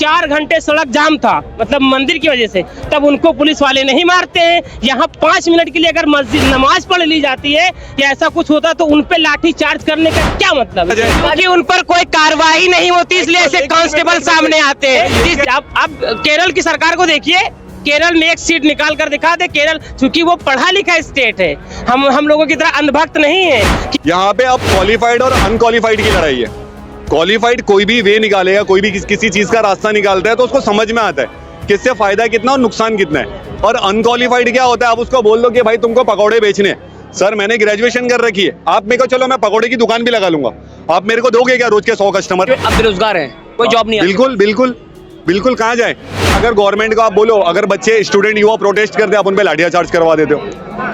4 घंटे सड़क जाम था, मतलब मंदिर की वजह से, तब उनको पुलिस वाले नहीं मारते हैं। यहाँ 5 मिनट के लिए अगर मस्जिद नमाज पढ़ ली जाती है या ऐसा कुछ होता तो उन पे लाठी चार्ज करने का क्या मतलब है? क्योंकि उन पर कोई कार्रवाई नहीं होती, इसलिए ऐसे कांस्टेबल सामने आते हैं। अब केरल की सरकार को देखिए, केरल में एक सीट निकाल कर दिखा दे। केरल चूंकि वो पढ़ा लिखा स्टेट है, हम लोगों की तरह अंधभक्त नहीं है। यहाँ पे अब क्वालिफाइड और अनक्वालिफाइड की लड़ाई है। क्वालिफाइड कोई भी वे निकालेगा, कोई भी किसी चीज का रास्ता निकालता है तो उसको समझ में आता है किससे फायदा कितना और नुकसान कितना है। और अनक्वालिफाइड क्या होता है, आप उसको बोल दो कि भाई तुमको पकौड़े बेचने हैं। सर मैंने ग्रेजुएशन कर रखी है, आप मेरे को चलो मैं पकौड़े की दुकान भी लगा लूंगा, आप मेरे को दोगे क्या रोज के 100 कस्टमर? अब बेरोजगार हैं, कोई जॉब नहीं है। बिल्कुल बिल्कुल बिल्कुल, कहाँ जाए? अगर गवर्नमेंट को आप बोलो, अगर बच्चे स्टूडेंट युवा प्रोटेस्ट करते आप उन पे लाठियां चार्ज करवा देते हो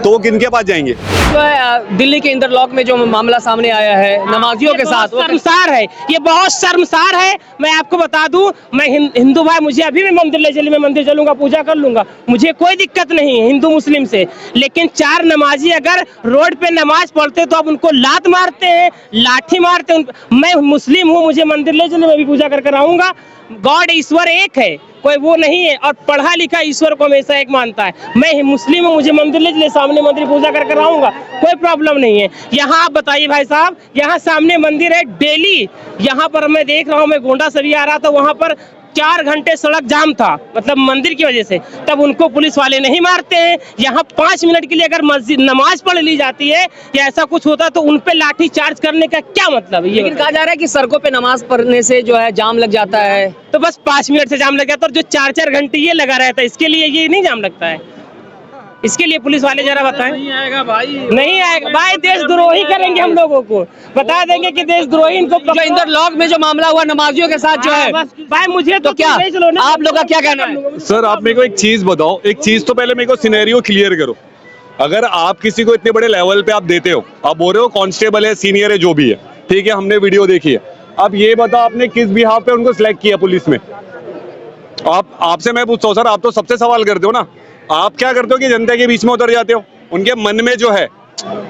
तो वो किनके पास जाएंगे? जो है दिल्ली के इंटरलॉक में जो मामला सामने आया है नमाजियों के साथ, वो शर्मसार है, ये बहुत शर्मसार है। मैं आपको बता दूं, मैं हिंदू भाई, मुझे अभी भी मंदिर ले चलिए, मैं मंदिर चलूंगा, पूजा कर लूंगा, मुझे कोई दिक्कत नहीं है हिंदू मुस्लिम से। लेकिन 4 नमाजी अगर रोड पे नमाज पढ़ते तो आप उनको लात मारते हैं, लाठी मारते हैं। मैं मुस्लिम हूँ, मुझे मंदिर ले चलिए, मैं भी पूजा करके आऊंगा। गॉड ईश्वर एक है, कोई वो नहीं है, और पढ़ा लिखा ईश्वर को हमेशा एक मानता है। मैं मुस्लिम हूँ, मुझे मंदिर ले चलिए, सामने मंदिर पूजा करके आऊंगा, कोई प्रॉब्लम नहीं है। यहाँ आप बताइए भाई साहब, यहाँ सामने मंदिर है, डेली यहाँ पर मैं देख रहा हूँ, मैं गोंडा से भी आ रहा था, वहाँ पर 4 घंटे सड़क जाम था, मतलब मंदिर की वजह से, तब उनको पुलिस वाले नहीं मारते हैं। यहाँ 5 मिनट के लिए अगर मस्जिद नमाज पढ़ ली जाती है या ऐसा कुछ होता तो उन पे लाठी चार्ज करने का क्या मतलब है? लेकिन कहा जा रहा है कि सड़कों पे नमाज पढ़ने से जो है जाम लग जाता है, तो बस 5 मिनट से जाम लग जाता, और जो 4-4 घंटे ये लगा रहता है, इसके लिए ये नहीं जाम लगता है? इसके लिए पुलिस वाले जरा बताएं। नहीं आएगा भाई, नहीं आएगा भाई, देशद्रोही करेंगे हम लोगों को, बता देंगे कि देशद्रोही इनको। जो इंटरलॉक में जो मामला हुआ नमाजियों के साथ जो है, भाई मुझे तो क्या आप लोग का क्या कहना है? सर आप मेरे को एक चीज बताओ, एक चीज तो पहले मेरे को सिनेरियो क्लियर करो। अगर आप किसी को इतने बड़े लेवल पे आप देते हो, आप बोल रहे हो कांस्टेबल है, सीनियर है, जो भी है, ठीक है, हमने वीडियो देखी है, अब ये बताओ आपने किस बिहाफ पे उनको सिलेक्ट किया पुलिस में? आपसे मैं पूछता हूँ सर, आप तो सबसे सवाल करते हो ना, आप क्या करते हो कि जनता के बीच में उतर जाते हो? उनके मन में जो है,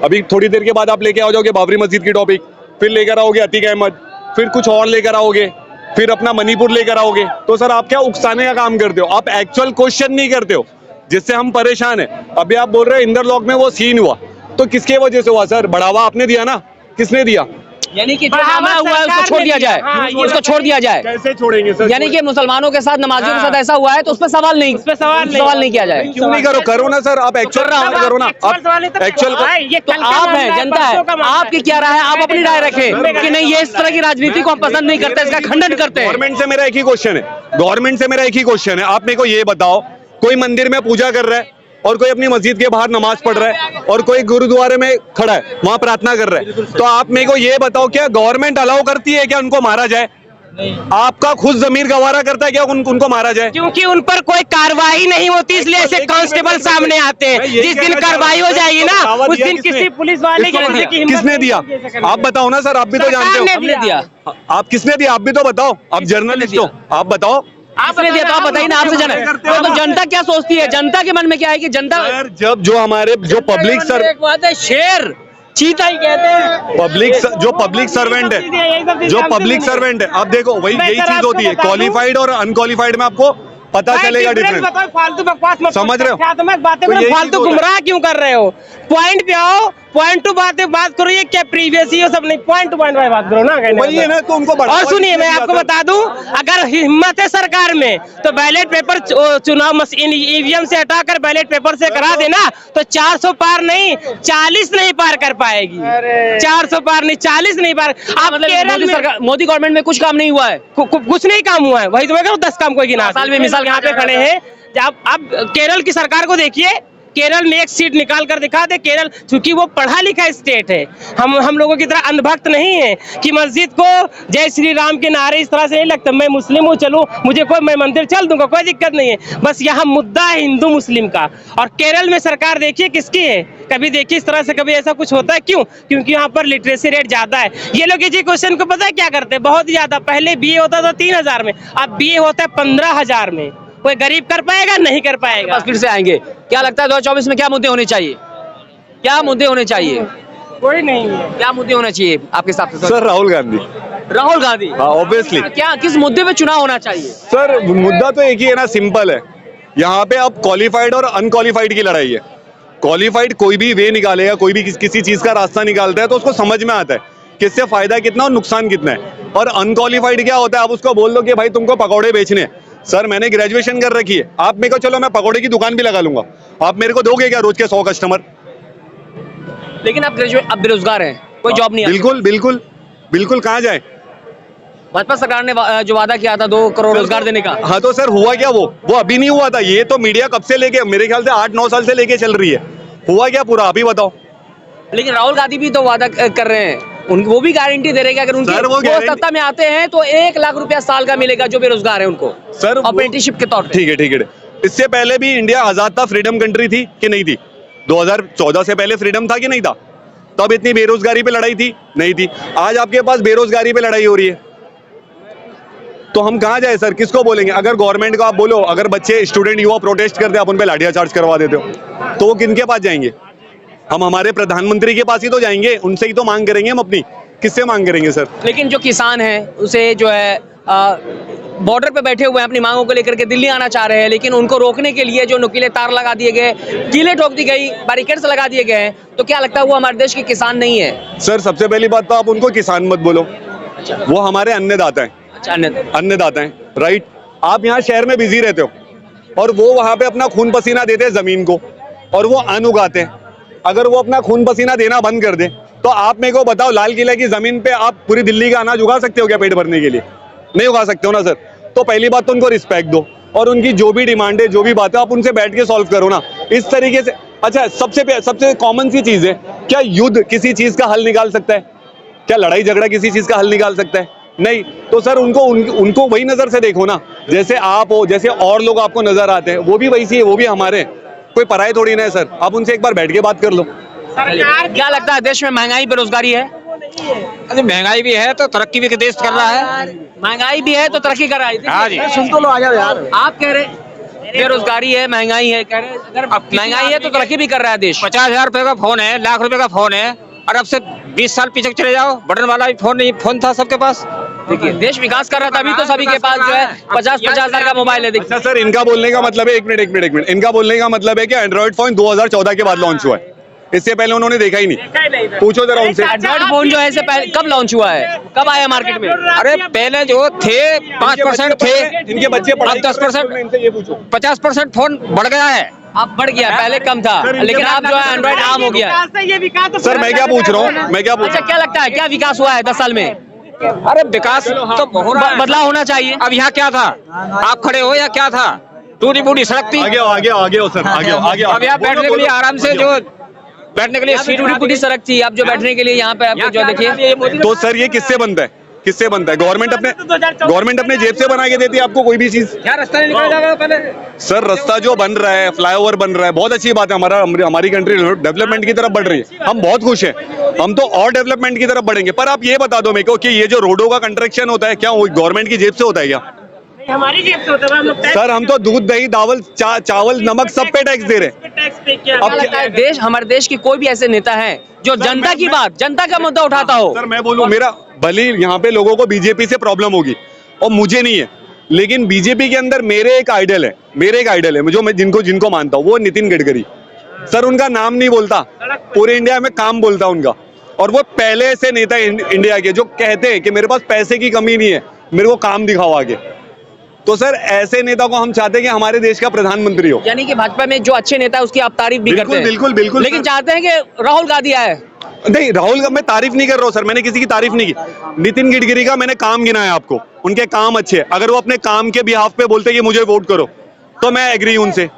अभी थोड़ी देर के बाद आप लेके आ जाओगे बाबरी मस्जिद की टॉपिक, फिर लेकर आओगे अतीक अहमद, फिर कुछ और लेकर आओगे, फिर अपना मणिपुर लेकर आओगे, तो सर आप क्या उकसाने का काम करते हो? आप एक्चुअल क्वेश्चन नहीं करते हो, जिससे हम परेशान है। अभी आप बोल रहे हो इंदरलॉक में वो सीन हुआ, तो किसके वजह से हुआ सर? बढ़ावा आपने दिया ना, किसने दिया? यानी कि जो मामला हुआ है उसको छोड़ दिया जाए, उसको छोड़ दिया जाए। कैसे छोड़ेंगे सर? यानी कि मुसलमानों के साथ नमाजियों के साथ ऐसा हुआ है तो उस पर सवाल नहीं किया जाए। क्यों नहीं करो ना सर, आप एक्चुअल करो ना, आप एक्चुअल। तो आप हैं, जनता है, आपकी क्या राय है? आप अपनी राय रखें कि नहीं ये इस तरह की राजनीति को हम पसंद नहीं करते, इसका खंडन करते हैं। गवर्नमेंट से मेरा एक ही क्वेश्चन है, आप मेरे को ये बताओ, कोई मंदिर में पूजा कर रहा है और कोई अपनी मस्जिद के बाहर नमाज पढ़ रहा है और कोई गुरुद्वारे में खड़ा है वहां प्रार्थना कर रहा है, तो आप मेरे को ये बताओ, क्या गवर्नमेंट अलाउ करती है क्या उनको मारा जाए? आपका खुद जमीर गवारा करता है क्या उनको मारा जाए? क्योंकि उन पर कोई कार्रवाई नहीं होती, इसलिए ऐसे कांस्टेबल सामने आते हैं। जिस दिन कार्रवाई हो जाएगी ना, उस दिन किसी पुलिस वाले की किसने दिया? आप बताओ ना सर, आप भी तो जानते हो। आप किसने दिया? आप भी तो बताओ, आप जर्नलिस्ट हो, आप बताओ। आपने दिया तो आप बताइए ना, आपसे जाना तो जनता क्या सोचती है? जनता के मन में क्या है कि जनता जब जो हमारे जो पब्लिक शेर चीता ही कहते हैं, जो पब्लिक सर्वेंट है, आप देखो वही यही चीज होती है, क्वालिफाइड और अनक्वालिफाइड में आपको पता चलेगा डिफरेंस। फालतू बकवास मत समझ रहे हो? बातें करो, फालतू गुमराह क्यों कर रहे हो? पॉइंट पे आओ, पॉइंट टू बात करो, ये क्या प्रीवियस ये सब नहीं, पॉइंट टू पॉइंट बात करो ना। वही है ना, तो उनको और सुनिए, मैं आपको बता दूं, अगर हिम्मत है सरकार में तो बैलेट पेपर चुनाव मशीन ईवीएम से हटाकर बैलेट पेपर से करा देना, तो 400 पार नहीं 40 नहीं पार कर पाएगी। 400 पार नहीं 40 नहीं पार। आप मोदी गवर्नमेंट में कुछ काम नहीं हुआ है, कुछ नहीं काम हुआ है, वही तो मैं कह रहा हूं, 10 काम कोई गिना साल में। मिसाल यहाँ पे खड़े हैं, अब केरल की सरकार को देखिए, केरल में एक सीट निकाल कर दिखा दे। केरल चूंकि वो पढ़ा लिखा स्टेट है, हम लोगों की तरह अंधभक्त नहीं है कि मस्जिद को जय श्री राम के नारे इस तरह से नहीं लगता। मैं मुस्लिम हूँ, चलो मुझे मैं मंदिर चल दूंगा, कोई दिक्कत नहीं है। बस यहाँ मुद्दा है हिंदू मुस्लिम का। और केरल में सरकार देखिए किसकी है, कभी देखिए इस तरह से कभी ऐसा कुछ होता है? क्यों? क्योंकि यहाँ पर लिटरेसी रेट ज्यादा है। ये लोग इसी क्वेश्चन को पता है क्या करते हैं? बहुत ज्यादा, पहले बीए होता था 3000 में, अब बीए होता है 15000 में। कोई गरीब कर पाएगा? नहीं कर पाएगा। बस फिर से आएंगे। क्या लगता है 2024 में क्या मुद्दे होने चाहिए? क्या मुद्दे होने चाहिए? कोई नहीं है। क्या मुद्दे होने चाहिए आपके हिसाब से? सर राहुल गांधी। राहुल गांधी। हाँ ऑब्वियसली। क्या किस मुद्दे पे चुनाव होना चाहिए? सर मुद्दा तो एक ही है ना, सिंपल है। यहाँ पे अब क्वालिफाइड और अनक्वालिफाइड की लड़ाई है। क्वालिफाइड कोई भी वे निकालेगा, कोई भी किसी चीज का रास्ता निकालता है तो उसको समझ में आता है किससे फायदा कितना और नुकसान कितना है। और अनक्वालिफाइड क्या होता है, आप उसको बोल दो कि भाई तुमको पकौड़े बेचने हैं। सर मैंने ग्रेजुएशन कर रखी है, आप मेरे को चलो मैं पकौड़े की दुकान भी लगा लूंगा, आप मेरे को दोगे क्या रोज के 100 कस्टमर? लेकिन आप बेरोजगार हैं, कोई जॉब नहीं है। बिल्कुल बिल्कुल बिल्कुल, कहाँ जाए? भाजपा सरकार ने जो वादा किया था 2 करोड़ रोजगार देने का। हाँ तो सर हुआ क्या? वो अभी नहीं हुआ था। ये तो मीडिया कब से लेके, मेरे ख्याल से 8-9 साल से लेके चल रही है। हुआ क्या पूरा, आप ही बताओ। लेकिन राहुल गांधी भी तो वादा कर रहे हैं, वो भी गारंटी दे रहे हैं कि अगर सर, वो उनकी सत्ता में आते हैं तो 1 लाख रुपया साल का मिलेगा जो बेरोजगार है उनको, सर अप्रेंटिसशिप के तौर पे। ठीक है ठीक है। इससे पहले भी इंडिया आजाद था, फ्रीडम कंट्री थी कि नहीं थी? 2014 से पहले फ्रीडम था कि नहीं था? तब इतनी बेरोजगारी पे लड़ाई थी? नहीं थी। आज आपके पास बेरोजगारी पे लड़ाई हो रही है, तो हम कहाँ जाए सर? किसको बोलेंगे? अगर गवर्नमेंट को आप बोलो, अगर बच्चे स्टूडेंट युवा प्रोटेस्ट करते आप उन पे लाठियां चार्ज करवा देते हो, तो वो किनके पास जाएंगे? हम हमारे प्रधानमंत्री के पास ही तो जाएंगे, उनसे ही तो मांग करेंगे हम अपनी। किससे मांग करेंगे सर? लेकिन जो किसान है उसे जो है बॉर्डर पे बैठे हुए हैं, अपनी मांगों को लेकर के दिल्ली आना चाह रहे हैं, लेकिन उनको रोकने के लिए जो नुकीले तार लगा दिए गए, कीलें ठोक दी गई, बैरिकेड्स लगा दिए गए हैं, तो क्या लगता है वो हमारे देश के किसान नहीं है? सर सबसे पहली बात तो आप उनको किसान मत बोलो, वो हमारे अन्नदाता हैं। अच्छा, अन्नदाता हैं, राइट? आप यहाँ शहर में बिजी रहते हो और वो वहाँ पे अपना खून पसीना देते हैं जमीन को, और वो अन्न उगाते हैं। अगर वो अपना खून पसीना देना बंद कर दे तो आप मेरे को बताओ, लाल किले की जमीन पे आप पूरी दिल्ली का अनाज उगा सकते हो क्या पेट भरने के लिए? नहीं उगा सकते हो ना सर। तो पहली बात तो उनको रिस्पेक्ट दो, और उनकी जो भी डिमांड है, जो भी बात है, आप उनसे बैठ के सॉल्व करो ना इस तरीके से। अच्छा, सबसे कॉमन सी चीज है, क्या युद्ध किसी चीज का हल निकाल सकता है? क्या लड़ाई झगड़ा किसी चीज का हल निकाल सकता है? नहीं। तो सर उनको वही नजर से देखो ना, जैसे आप हो, जैसे और लोग आपको नजर आते हैं, वो भी वैसी है, वो भी हमारे, कोई पराये थोड़ी ना है सर। आप उनसे एक बार बैठ के बात कर लो। क्या लगता है देश में महंगाई बेरोजगारी है? अरे महंगाई भी है तो तरक्की भी देश कर रहा है। महंगाई भी है तो तरक्की कर रहा है। हाँ जी। सुन तो लो, आ जाओ यार। आप कह रहे बेरोजगारी है, महंगाई है, कह रहे अगर महंगाई है तो तरक्की भी कर रहा है देश। 50,000 रुपए का फोन है, लाख रुपए का फोन है, और अब से 20 साल पीछे चले जाओ, बटन वाला भी फोन नहीं, फोन था सबके पास। देखिए देश विकास कर रहा था, अभी तो सभी के पास जो है 50-50 हजार का मोबाइल है। देखिए अच्छा सर, इनका बोलने का मतलब है, एक मिनट, इनका बोलने का मतलब है कि एंड्रॉइड फोन 2014 के बाद लॉन्च हुआ है, इससे पहले उन्होंने देखा ही नहीं। पूछो जरा उनसे। एंड्रॉइड फोन जो है इससे पहले कब लॉन्च हुआ है, कब आया मार्केट में? अरे पहले जो थे 5% थे, इनके बच्चे अब 10%, ये पूछो। 50% फोन बढ़ गया है। अब बढ़ गया, पहले कम था, लेकिन अब जो है एंड्रॉइड आम हो गया है। सर मैं क्या पूछ रहा हूँ, अच्छा, क्या लगता है क्या विकास हुआ है 10 साल में? अरे विकास तो बदलाव होना चाहिए। अब यहाँ क्या था, आप खड़े हो या क्या था? टूटी फूटी सड़क थी। आगे आओ सर, आगे आओ। अब यहाँ बैठने के लिए आराम से, जो बैठने के लिए सीट टूटी फूटी सड़क थी, अब जो बैठने के लिए यहाँ पे आपको जो देखिए। तो सर ये किससे बनता है? गवर्नमेंट अपने जेब से बना के देती है आपको कोई भी चीज। क्या रास्ता नहीं निकल जाएगा पहले? सर रास्ता जो बन रहा है, फ्लाईओवर बन रहा है, बहुत अच्छी बात है। हमारी कंट्री डेवलपमेंट की तरफ बढ़ रही है, हम बहुत खुश हैं। हम तो और डेवलपमेंट की तरफ बढ़ेंगे। पर आप ये बता दो मेरे को कि ये जो रोडों का कंस्ट्रक्शन होता है, क्या गवर्नमेंट की जेब से होता है क्या? हमारी जेब से होता है। हम लोग सर हम तो दूध, दही, चावल, नमक सब पे टैक्स दे रहे हैं। टैक्स पे किया। अब लगता है देश, हमारे देश की कोई भी ऐसे नेता है जो जनता की बात, जनता का मुद्दा उठाता हो? सर मैं बोलूं, मेरा भले यहाँ पे लोगों को बीजेपी से प्रॉब्लम होगी और मुझे नहीं है, लेकिन बीजेपी के अंदर मेरे एक आइडल है जो मैं जिनको मानता हूँ, वो नितिन गडकरी। सर उनका नाम नहीं बोलता, पूरे इंडिया में काम बोलता उनका। और वो पहले ऐसे नेता इंडिया के जो कहते हैं कि मेरे पास पैसे की कमी नहीं है, मेरे को काम दिखाओ आगे। तो सर ऐसे नेता को हम चाहते हैं कि हमारे देश का प्रधानमंत्री हो। यानी कि भाजपा में जो अच्छे नेता है उसकी आप तारीफ भी करते हैं? बिल्कुल। लेकिन चाहते हैं कि राहुल गांधी आए? नहीं, राहुल का मैं तारीफ नहीं कर रहा हूँ सर, मैंने किसी की तारीफ नहीं की। नितिन गडकरी का मैंने काम गिनाया आपको, उनके काम अच्छे हैं। अगर वो अपने काम के बिहाफ पे बोलते कि मुझे वोट करो, तो मैं एग्री हूँ उनसे,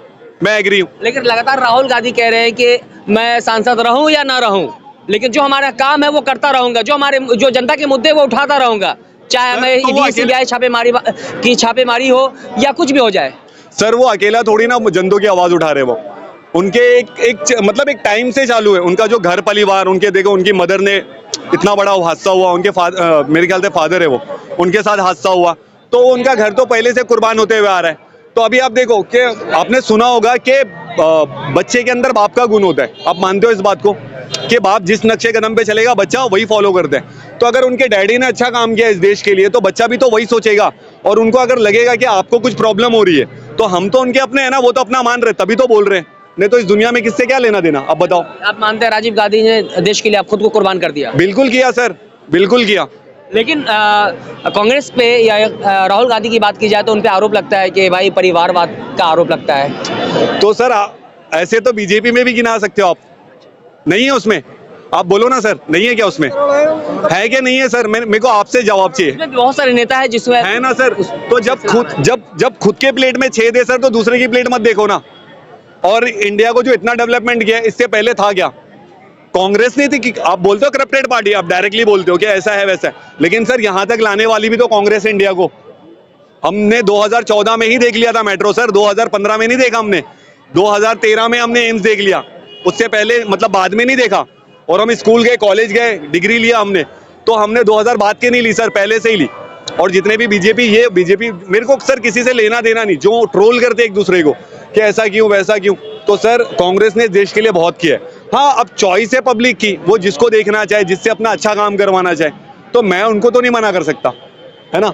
मैं एग्री हूँ। लेकिन लगातार राहुल गांधी कह रहे हैं कि मैं सांसद रहूं या ना रहूं, लेकिन जो हमारा काम है वो करता रहूंगा, जो जनता के मुद्दे वो उठाता रहूंगा, चाहे हमें ईडी सीबीआई छापेमारी हो या कुछ भी हो जाए। सर वो अकेला थोड़ी ना जनता की आवाज उठा रहे, वो उनके मतलब एक टाइम से चालू है। उनका जो घर परिवार, उनके देखो, उनकी मदर ने इतना बड़ा हादसा हुआ, उनके मेरे ख्याल से फादर है वो, उनके साथ हादसा हुआ, तो उनका घर तो पहले से कुर्बान होते हुए आ रहा है। तो अभी आप देखो कि आपने सुना होगा कि बच्चे के अंदर बाप का गुण होता है। आप मानते हो इस बात को कि बाप जिस नक्शे कदम पे चलेगा बच्चा वही फॉलो करता है। तो अगर उनके डैडी ने अच्छा काम किया इस देश के लिए तो बच्चा भी तो वही सोचेगा। और उनको अगर लगेगा कि आपको कुछ प्रॉब्लम हो रही है तो हम तो उनके अपने हैं ना, वो तो अपना मान रहे तभी तो बोल रहे हैं, नहीं तो इस दुनिया में किससे क्या लेना देना। अब बताओ। आप मानते हैं राजीव गांधी ने देश के लिए आप खुद को कुर्बान कर दिया? बिल्कुल किया सर, बिल्कुल किया। लेकिन कांग्रेस पे या राहुल गांधी की बात की जाए तो उन पे आरोप लगता है कि भाई परिवारवाद का आरोप लगता है। तो सर ऐसे तो बीजेपी में भी गिना सकते हो आप, नहीं है उसमें? आप बोलो ना सर, नहीं है क्या उसमें? है क्या नहीं है सर? मेरे को आपसे जवाब चाहिए। इसमें बहुत सारे नेता है जिसमें है ना सर। तो जब खुद के प्लेट में छेद है सर तो दूसरे की प्लेट मत देखो ना। और इंडिया को जो इतना डेवलपमेंट किया इससे पहले था क्या? कांग्रेस नहीं थी कि आप बोलते हो करप्टेड पार्टी, आप डायरेक्टली बोलते हो कि ऐसा है वैसा है, लेकिन सर यहां तक लाने वाली भी तो कांग्रेस है इंडिया को। हमने 2014 में ही देख लिया था मेट्रो सर, 2015 में नहीं देखा हमने, 2013 में हमने एम्स देख लिया, उससे पहले मतलब बाद में नहीं देखा। और हम स्कूल गए, कॉलेज गए, डिग्री लिया हमने, तो हमने 2000 बाद के नहीं ली सर, पहले से ही ली। और जितने भी बीजेपी मेरे को सर किसी से लेना देना नहीं, जो ट्रोल करते एक दूसरे को कि ऐसा क्यों वैसा क्यों, तो सर कांग्रेस ने देश के लिए बहुत किया है। हाँ, अब चॉइस है पब्लिक की, वो जिसको देखना चाहे, जिससे अपना अच्छा काम करवाना चाहे, तो मैं उनको तो नहीं मना कर सकता, है ना।